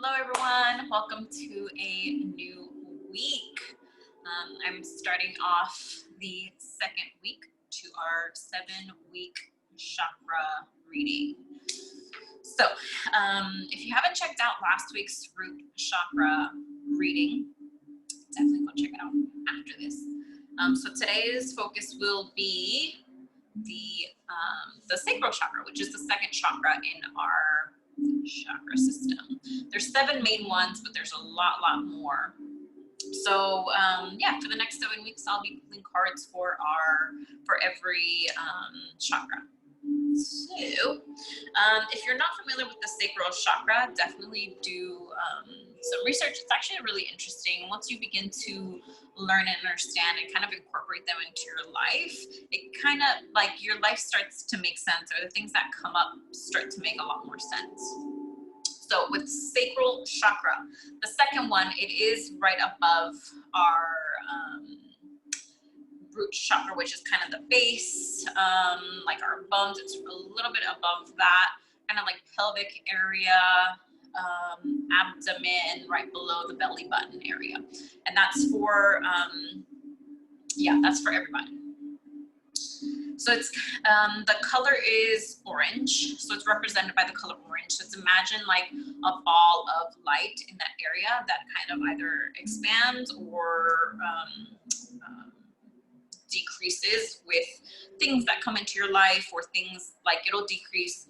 Hello everyone, welcome to a new week. I'm starting off the second week to our 7-week chakra reading. So if you haven't checked out last week's root chakra reading, definitely go check it out after this. So today's focus will be the sacral chakra, which is the second chakra in our chakra system. There's 7 main ones, but there's a lot more. So yeah, for the next 7 weeks, I'll be pulling cards for every chakra. So if you're not familiar with the sacral chakra, definitely do some research. It's actually really interesting. Once you begin to learn and understand and kind of incorporate them into your life, it kind of like your life starts to make sense, or the things that come up start to make a lot more sense. So with sacral chakra, the second one, it is right above our root chakra, which is kind of the base, like our bones. It's a little bit above that, kind of like pelvic area, abdomen, right below the belly button area. And that's for, that's for everybody. So it's, the color is orange. So it's represented by the color orange. So it's imagine like a ball of light in that area that kind of either expands or decreases with things that come into your life, or things like it'll decrease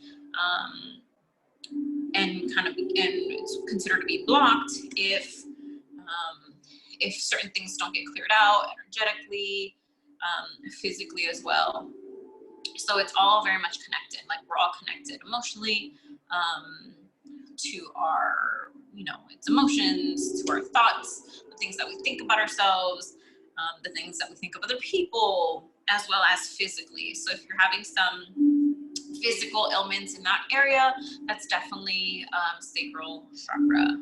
and it's considered to be blocked if certain things don't get cleared out energetically, physically as well. So it's all very much connected. Like we're all connected emotionally to our, it's emotions, to our thoughts, the things that we think about ourselves, the things that we think of other people, as well as physically. So if you're having some physical ailments in that area, that's definitely sacral chakra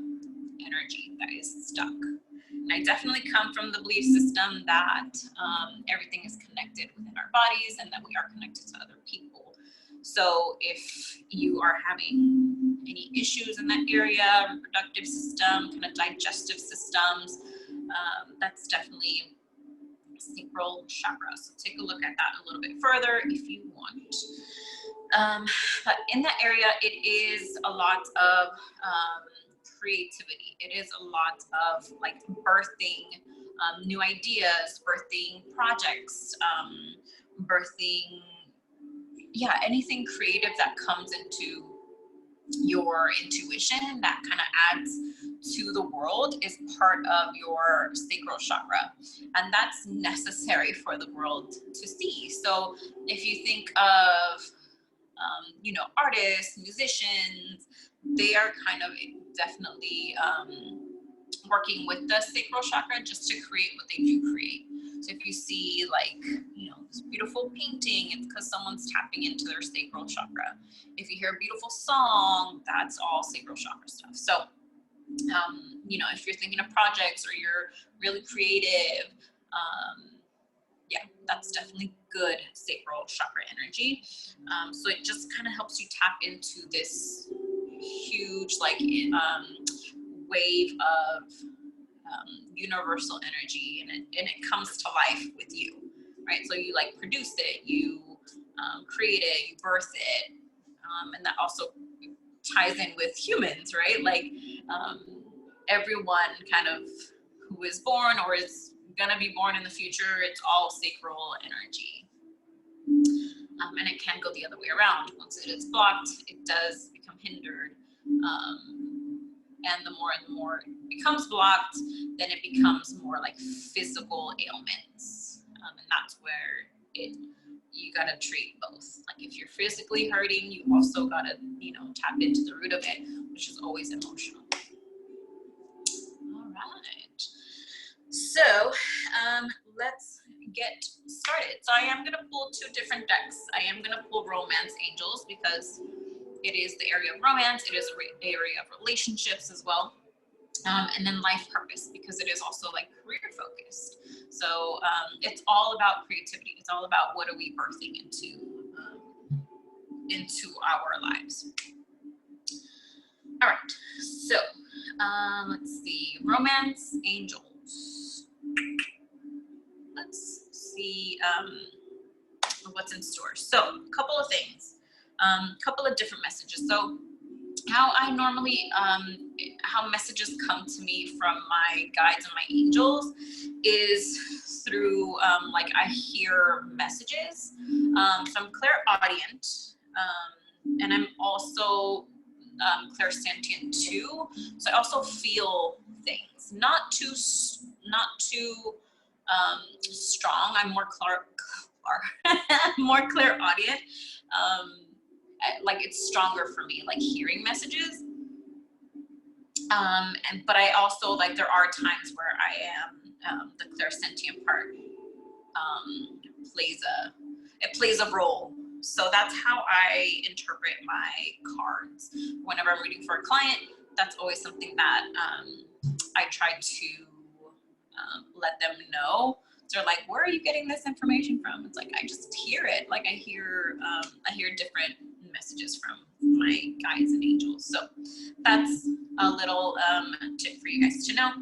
energy that is stuck. And I definitely come from the belief system that everything is connected within our bodies and that we are connected to other people. So if you are having any issues in that area, reproductive system, kind of digestive systems, that's definitely sacral chakra. So take a look at that a little bit further if you want. But in that area, it is a lot of creativity. It is a lot of like birthing new ideas, birthing projects, birthing, anything creative that comes into your intuition that kind of adds to the world is part of your sacral chakra, and that's necessary for the world to see. So if you think of artists, musicians, they are kind of definitely working with the sacral chakra just to create what they do create. So if you see like, this beautiful painting, it's because someone's tapping into their sacral chakra. If you hear a beautiful song, that's all sacral chakra stuff. So, if you're thinking of projects or you're really creative, that's definitely good sacral chakra energy. So it just kind of helps you tap into this huge wave of universal energy, and it comes to life with you, right? So you like produce it, you create it, you birth it, and that also ties in with humans, right? Like everyone kind of who is born or is gonna be born in the future, it's all sacral energy. And it can go the other way around. Once it is blocked, it does become hindered. And the more it becomes blocked, then it becomes more like physical ailments. And that's where you gotta treat both. Like if you're physically hurting, you also gotta, tap into the root of it, which is always emotional. All right. So let's get started. So I am going to pull 2 different decks. I am going to pull Romance Angels because it is the area of romance. It is the area of relationships as well. And then Life Purpose because it is also like career focused. So it's all about creativity. It's all about what are we birthing into our lives. All right, so Let's see, romance angels. Let's see what's in store. So a couple of things, couple of different messages. So how I normally, how messages come to me from my guides and my angels is through, like I hear messages. So I'm clairaudient, and I'm also clairsentient too. So I also feel things, not too strong. I'm more more clairaudient. Like it's stronger for me, like hearing messages. But I also, like, there are times where I am, the clairsentient part plays a role. So that's how I interpret my cards. Whenever I'm reading for a client, that's always something that I try to let them know. So they're like, where are you getting this information from? It's like, I just hear it. Like I hear different messages from my guides and angels. So that's a little tip for you guys to know.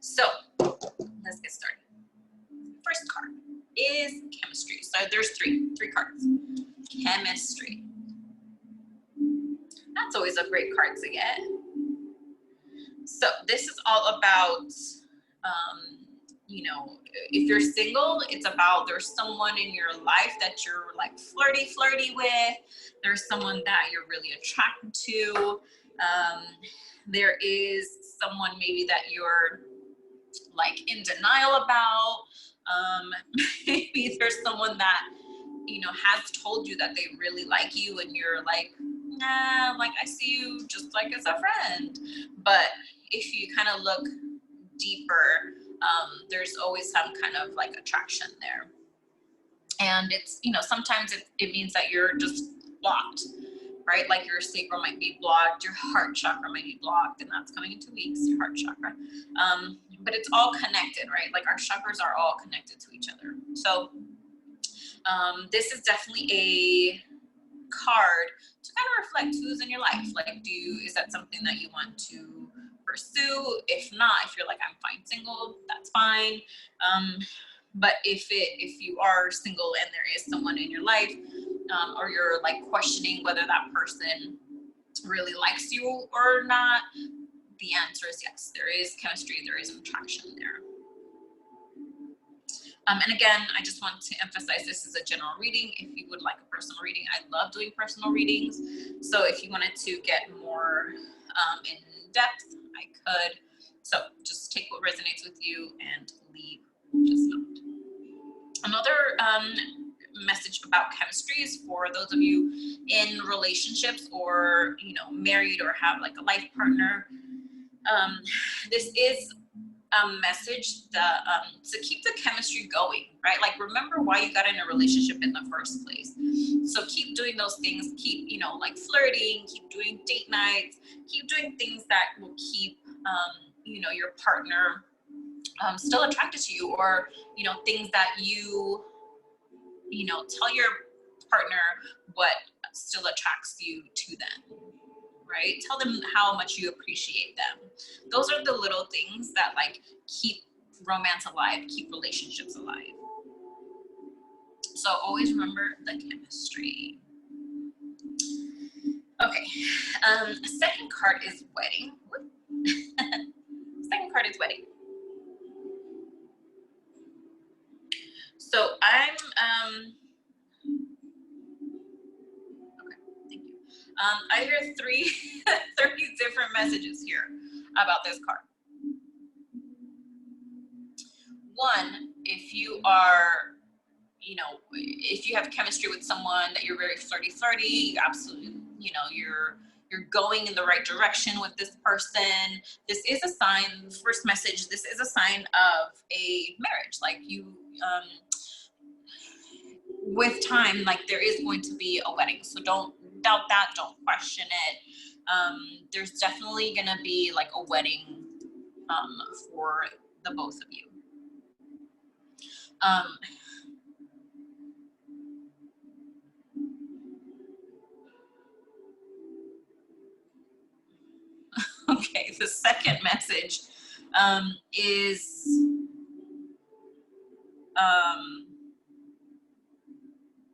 So let's get started. First card is chemistry. So there's three cards. Chemistry. That's always a great card to get. So this is all about, you know, if you're single, it's about there's someone in your life that you're like flirty with. There's someone that you're really attracted to. There is someone maybe that you're like in denial about. Maybe there's someone that, you know, has told you that they really like you and you're like, nah, like I see you just like as a friend. But if you kind of look deeper, there's always some kind of like attraction there. And it's, you know, sometimes it means that you're just blocked, right? Like your sacral might be blocked, your heart chakra might be blocked, and that's coming in 2 weeks, your heart chakra. But it's all connected, right? Like our chakras are all connected to each other. So this is definitely a card to kind of reflect who's in your life. Like, is that something that you want to pursue? If not, if you're like, I'm fine single, that's fine. But if you are single and there is someone in your life, or you're like questioning whether that person really likes you or not, the answer is yes. There is chemistry, there is attraction there. And again, I just want to emphasize this is a general reading. If you would like a personal reading, I love doing personal readings. So if you wanted to get more in depth, I could. So just take what resonates with you and leave just not. Another message about chemistry is for those of you in relationships or, you know, married or have like a life partner. This is a message that to keep the chemistry going, right? Like remember why you got in a relationship in the first place. So keep doing those things, keep, you know, like flirting, keep doing date nights, keep doing things that will keep, you know, your partner still attracted to you, or, you know, things that you know, tell your partner what still attracts you to them. Right? Tell them how much you appreciate them. Those are the little things that like keep romance alive, keep relationships alive. So always remember the chemistry. Okay, second card is wedding. Second card is wedding. So I'm, okay, thank you. I hear three different messages here about this card. One, if you are, you know, if you have chemistry with someone that you're very flirty, you absolutely, you know, you're going in the right direction with this person. This is a sign, first message, this is a sign of a marriage. Like you, with time, like there is going to be a wedding. So don't doubt that, don't question it. There's definitely gonna be like a wedding for the both of you. Okay, the second message is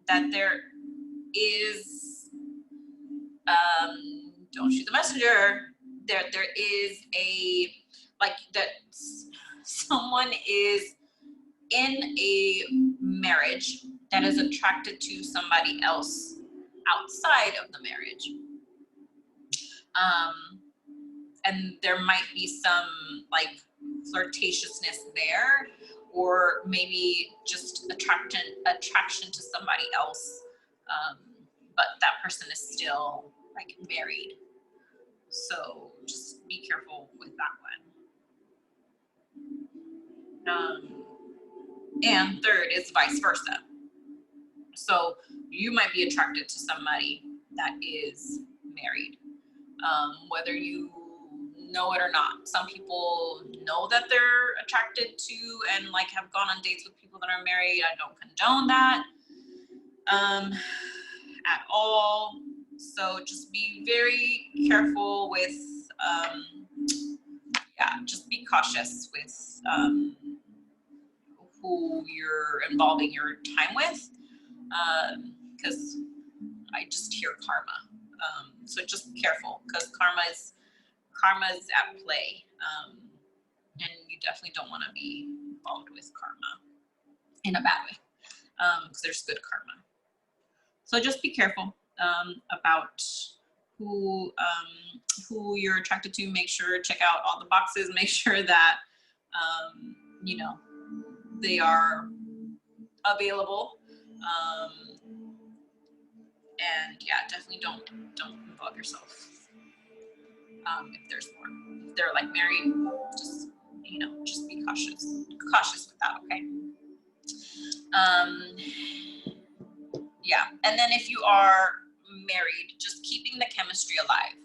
that there is, don't shoot the messenger, there is a, like, that someone is in a marriage that is attracted to somebody else outside of the marriage. And there might be some like flirtatiousness there, or maybe just attraction to somebody else, but that person is still like married. So just be careful with that one. And third is vice versa. So you might be attracted to somebody that is married, whether you know it or not. Some people know that they're attracted to and like have gone on dates with people that are married. I don't condone that at all. So just be very careful with, just be cautious with who you're involving your time with, because I just hear karma. So just be careful, because karma is at play, and you definitely don't want to be involved with karma in a bad way, because there's good karma. So just be careful about who you're attracted to. Make sure, check out all the boxes. Make sure that you know, they are available, and yeah, definitely don't involve yourself if there's more. If they're like married, just, you know, just be cautious with that. Okay. Yeah, and then if you are married, just keeping the chemistry alive.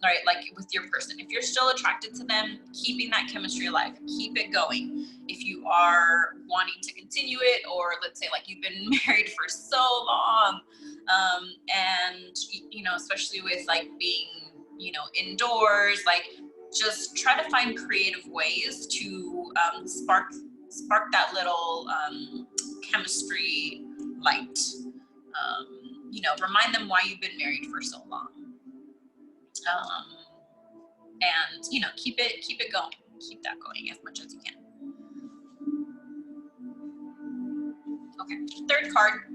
All right, like with your person, if you're still attracted to them, keeping that chemistry alive, keep it going. If you are wanting to continue it, or let's say like you've been married for so long, and you know, especially with like being, you know, indoors, like just try to find creative ways to spark that little chemistry light. You know, remind them why you've been married for so long. And you know, keep it going. Keep that going as much as you can. Okay, third card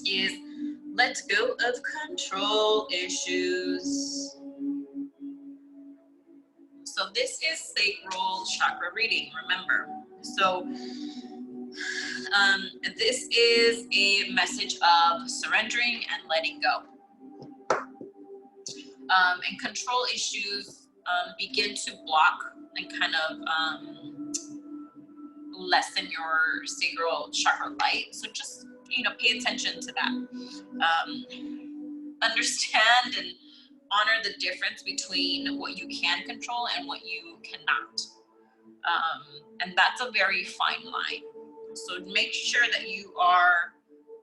is let go of control issues. So this is sacral chakra reading, remember. So this is a message of surrendering and letting go. And control issues begin to block and kind of lessen your sacral chakra light. So just, you know, pay attention to that. Understand and honor the difference between what you can control and what you cannot. And that's a very fine line. So make sure that you are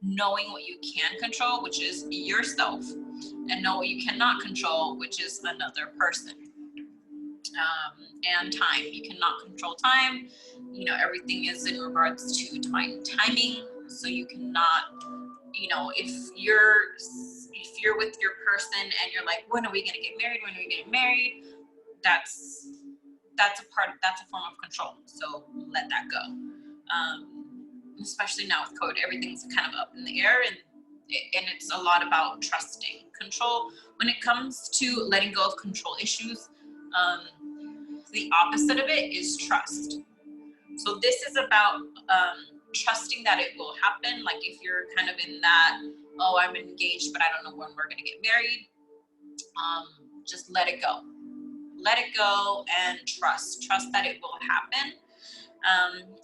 knowing what you can control, which is yourself, and know what you cannot control, which is another person. And time. You cannot control time. You know, everything is in regards to divine timing. So you cannot, you know, if you're with your person and you're like, when are we gonna get married? When are we getting married? That's a form of control. So let that go. Especially now with COVID, everything's kind of up in the air, and it's a lot about trusting. Control, when it comes to letting go of control issues, the opposite of it is trust. So this is about trusting that it will happen. Like if you're kind of in that, oh, I'm engaged, but I don't know when we're gonna get married, just let it go. Let it go and trust that it will happen.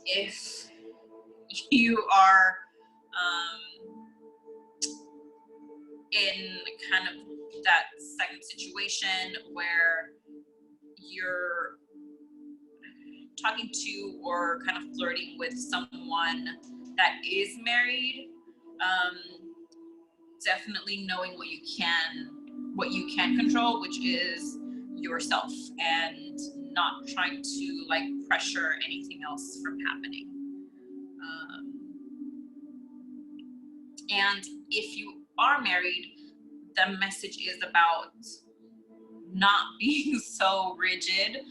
If you are in kind of that second situation where you're talking to or kind of flirting with someone that is married, definitely knowing what you can control, which is yourself and not trying to like pressure anything else from happening. And if you are married, the message is about not being so rigid,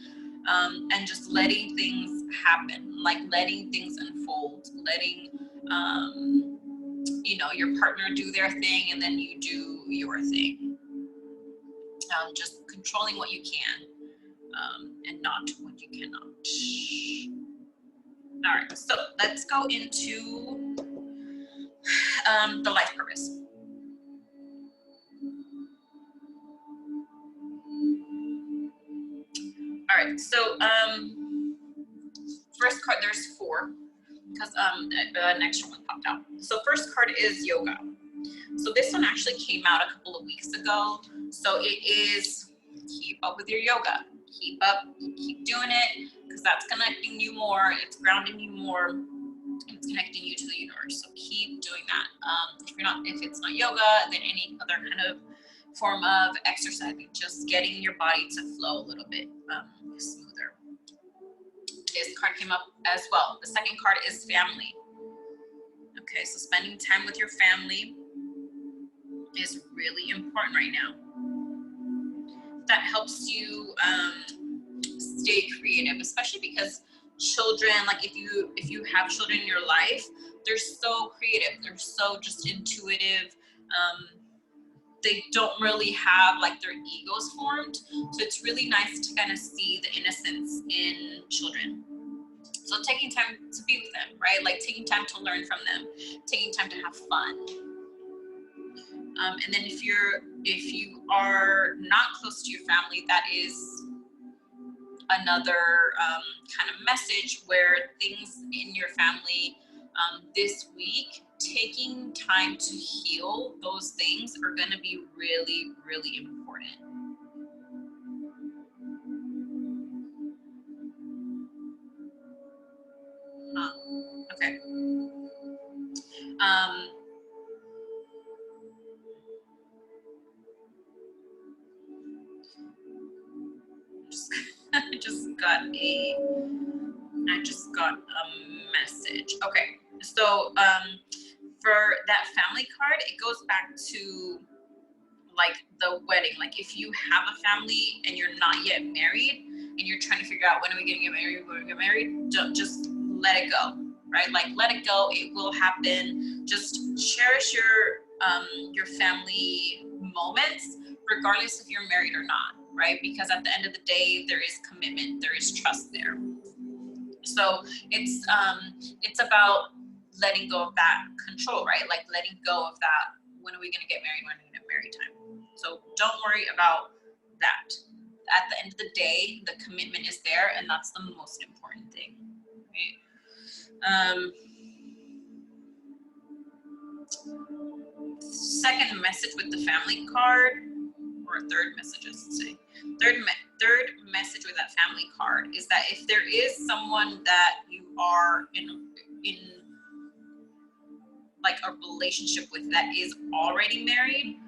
and just letting things happen, like letting things unfold, letting you know, your partner do their thing and then you do your thing. Just controlling what you can, and not what you cannot. All right, so let's go into the life purpose. All right, so first card, there's 4, because an extra one popped out. So first card is yoga. So this one actually came out a couple of weeks ago. So it is keep up with your yoga. Keep up, keep doing it, because that's connecting you more, it's grounding you more, and it's connecting you to the universe. So keep doing that. If it's not yoga, then any other kind of form of exercise, just getting your body to flow a little bit smoother. This card came up as well. The second card is family. Okay, so spending time with your family is really important right now. That helps you stay creative, especially because children, like if you have children in your life, they're so creative, they're so just intuitive. They don't really have like their egos formed, so it's really nice to kind of see the innocence in children. So taking time to be with them, right? Like taking time to learn from them, taking time to have fun. And then if you are not close to your family, that is another kind of message where things in your family this week, taking time to heal those things are going to be really, really important. Okay. I just got a message. Okay, so for that family card, it goes back to like the wedding. Like if you have a family and you're not yet married and you're trying to figure out when are we gonna get married, when are we gonna get married, don't, just let it go, right? Like let it go, it will happen. Just cherish your family moments, regardless if you're married or not, right? Because at the end of the day, there is commitment, there is trust there. So it's about letting go of that control, right? Like letting go of that, when are we gonna get married, when are we gonna get married time. So don't worry about that. At the end of the day, the commitment is there, and that's the most important thing, right? Second message with the family card, or third message, I should say. Third message with that family card is that if there is someone that you are in like a relationship with that is already married,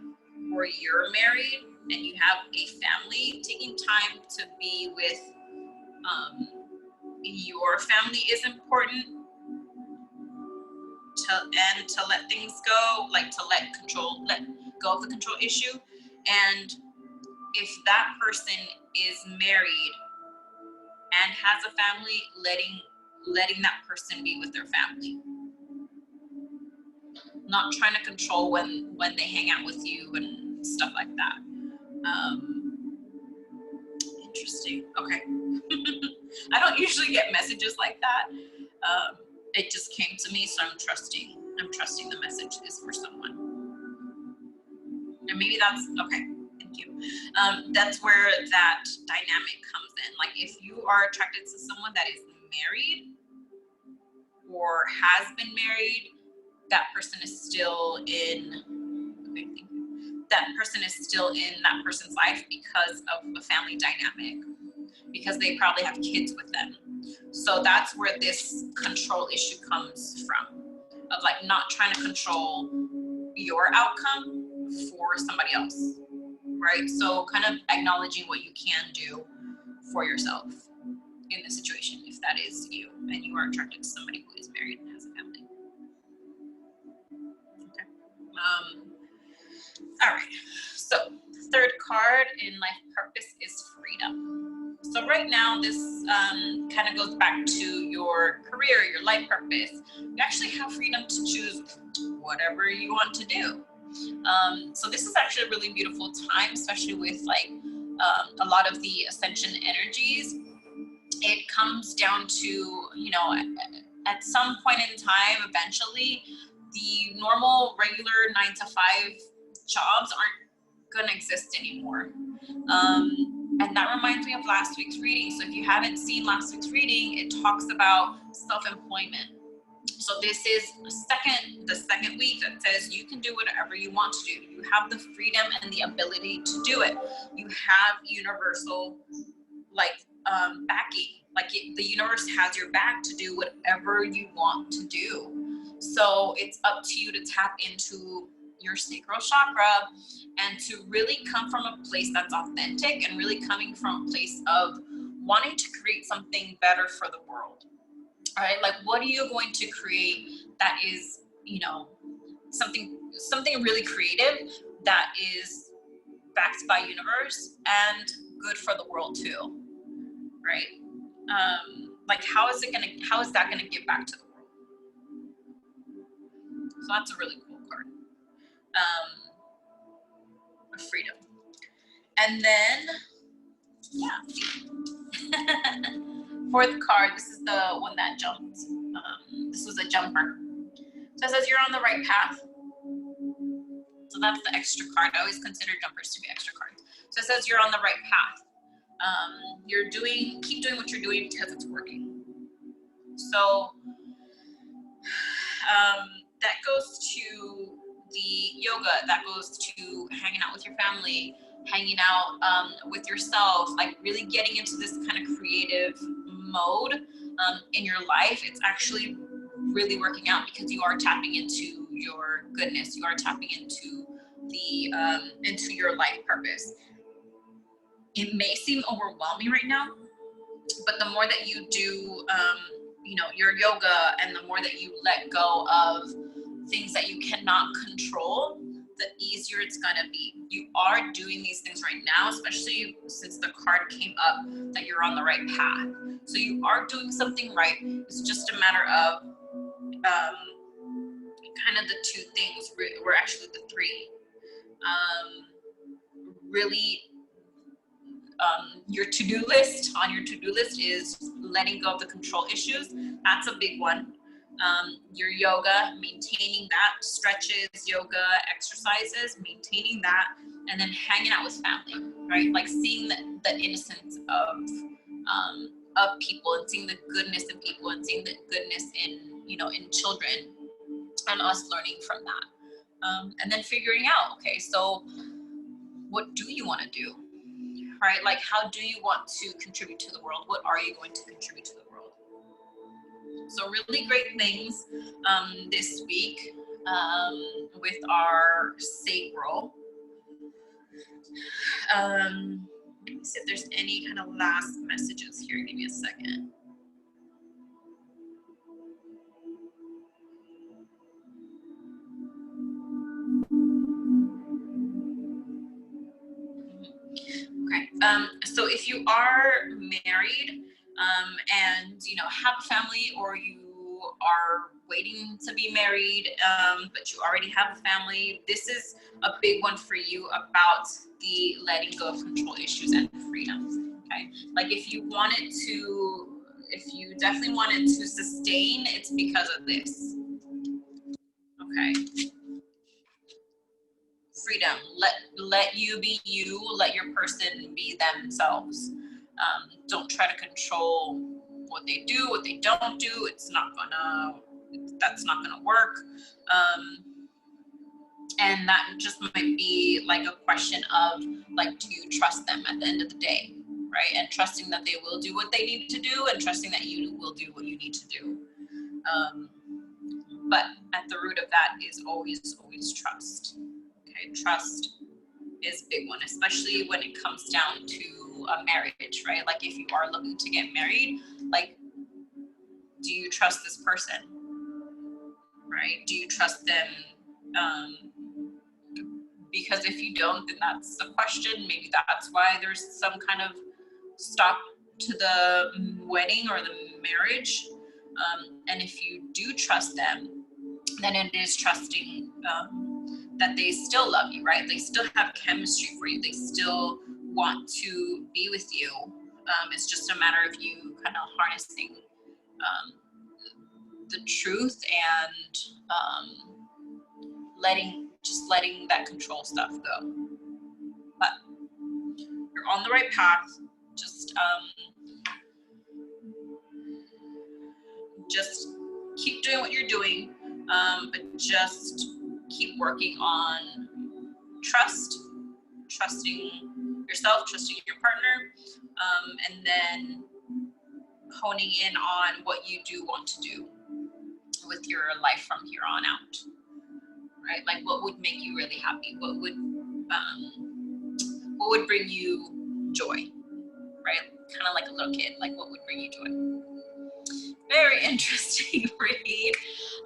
or you're married and you have a family, taking time to be with your family is important. To let things go, like to let go of the control issue. And if that person is married and has a family, letting that person be with their family. Not trying to control when they hang out with you and stuff like that. Interesting. Okay. I don't usually get messages like that. It just came to me, so I'm trusting the message is for someone. And maybe that's okay. Thank you. That's where that dynamic comes in. Like if you are attracted to someone that is married or has been married, that person is still in, okay, thank you. That person is still in that person's life because of a family dynamic, because they probably have kids with them. So that's where this control issue comes from, of like not trying to control your outcome for somebody else. right? So kind of acknowledging what you can do for yourself in the situation, if that is you and you are attracted to somebody who is married and has a family. Okay. All right. So third card in life purpose is freedom. So right now, this kind of goes back to your career, your life purpose. You actually have freedom to choose whatever you want to do. So this is actually a really beautiful time, especially with like a lot of the ascension energies. It comes down to, you know, at some point in time, eventually, the normal, regular 9-to-5 jobs aren't going to exist anymore. And that reminds me of last week's reading. So if you haven't seen last week's reading, it talks about self-employment. So this is the second week that says you can do whatever you want to do. You have the freedom and the ability to do it. You have universal backing. Like the universe has your back to do whatever you want to do. So it's up to you to tap into your sacral chakra and to really come from a place that's authentic and really coming from a place of wanting to create something better for the world. All right, like what are you going to create that is, you know, something really creative that is backed by universe and good for the world too, right? Like how is that gonna give back to the world? So that's a really cool card. Freedom. And then, yeah. Fourth card, this is the one that jumped. This was a jumper. So it says you're on the right path. So that's the extra card. I always consider jumpers to be extra cards. So it says you're on the right path. Keep doing what you're doing because it's working. So that goes to the yoga, that goes to hanging out with your family, hanging out with yourself, like really getting into this kind of creative mode in your life. It's actually really working out because you are tapping into your goodness. You are tapping into into your life purpose. It may seem overwhelming right now, but the more that you do, your yoga, and the more that you let go of things that you cannot control, the easier it's gonna be. You are doing these things right now, especially since the card came up that you're on the right path. So you are doing something right. It's just a matter of kind of the two things, or actually the three. Really, your to-do list is letting go of the control issues. That's a big one. Your yoga, maintaining that, stretches, yoga, exercises, maintaining that, and then hanging out with family, right? Like seeing the innocence of people, and seeing the goodness in people, and seeing the goodness in children, and us learning from that. And then figuring out, okay, so what do you want to do? Right? Like, how do you want to contribute to the world? What are you going to contribute to the world? So really great things this week with our sacral. Let me see if there's any kind of last messages here. Give me a second. Okay. So if you are married and have a family, or you are waiting to be married, but you already have a family, this is a big one for you about the letting go of control issues and freedoms. Okay. Like if you definitely wanted to sustain, it's because of this. Okay. Freedom. Let you be you. Let your person be themselves. Don't try to control what they do, what they don't do. That's not gonna work. And that just might be like a question of, like, do you trust them at the end of the day, right? And trusting that they will do what they need to do, and trusting that you will do what you need to do. But at the root of that is always trust. Okay, trust is a big one, especially when it comes down to a marriage, right? Like if you are looking to get married, like, do you trust this person, right? Do you trust them? Because if you don't, then that's the question. Maybe that's why there's some kind of stop to the wedding or the marriage. And if you do trust them, then it is trusting that they still love you, right? They still have chemistry for you. They still want to be with you. It's just a matter of you kind of harnessing the truth and letting that control stuff go. But you're on the right path. Just keep doing what you're doing, but just keep working on trusting yourself, trusting your partner, and then honing in on what you do want to do with your life from here on out, right? Like what would make you really happy? What would bring you joy, right? Kind of like a little kid, like what would bring you joy? Very interesting read.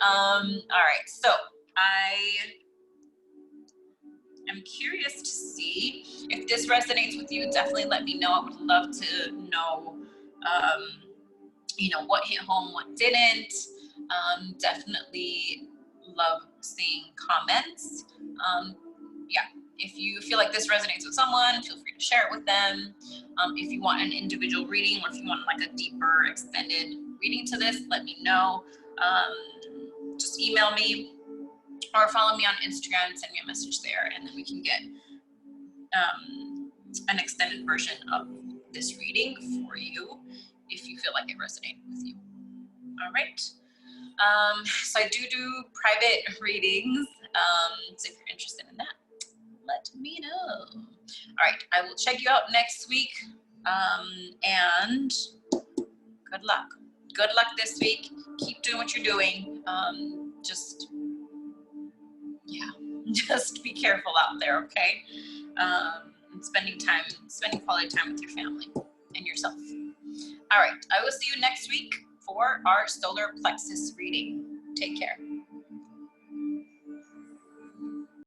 All right, so I'm curious to see if this resonates with you. Definitely let me know. I would love to know, what hit home, what didn't. Definitely love seeing comments. Yeah, if you feel like this resonates with someone, feel free to share it with them. If you want an individual reading, or if you want like a deeper extended reading to this, let me know. Just email me or follow me on Instagram, send me a message there, and then we can get an extended version of this reading for you if you feel like it resonated with you. All right. So I do private readings. So if you're interested in that, let me know. All right, I will check you out next week. And good luck. Good luck this week. Keep doing what you're doing. Just be careful out there, okay? And spending quality time with your family and yourself. All right, I will see you next week for our solar plexus reading. Take care.